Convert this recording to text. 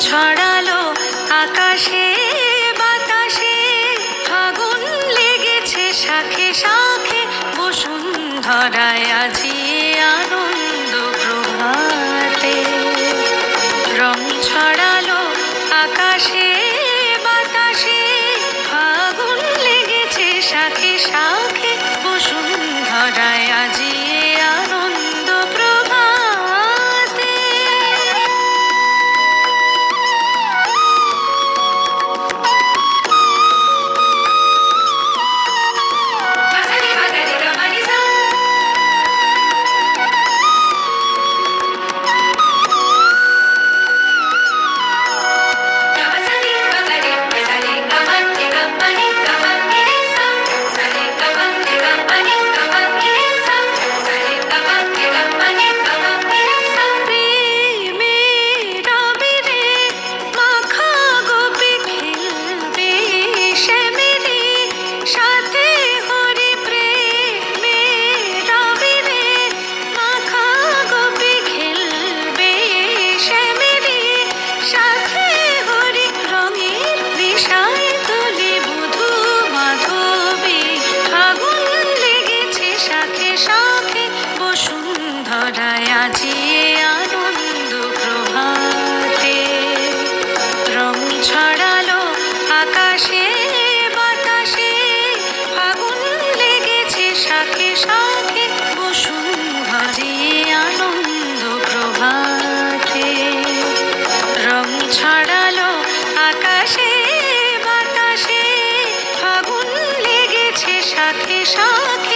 ছড়ালো আকাশে বাতাসে, ফাগুন লেগেছে শাখে শাখে, বসুন্ধরায় আজি আনন্দ প্রভাতে। রং ছড়ালো আকাশে বাতাসে, ফাগুন লেগেছে শাখে শাখে, বসুন্ধরায় আজি আনন্দ প্রভাতে। বসুন্ধরায় আজি আনন্দ প্রভাতে। রং ছড়ালো আকাশে বাতাসে, ফাগুন লেগেছে শাখে শাখে, বসুন্ধরায় আনন্দ প্রভাতে। রং ছড়ালো আকাশে বাতাসে, ফাগুন লেগেছে শাখে শাখে,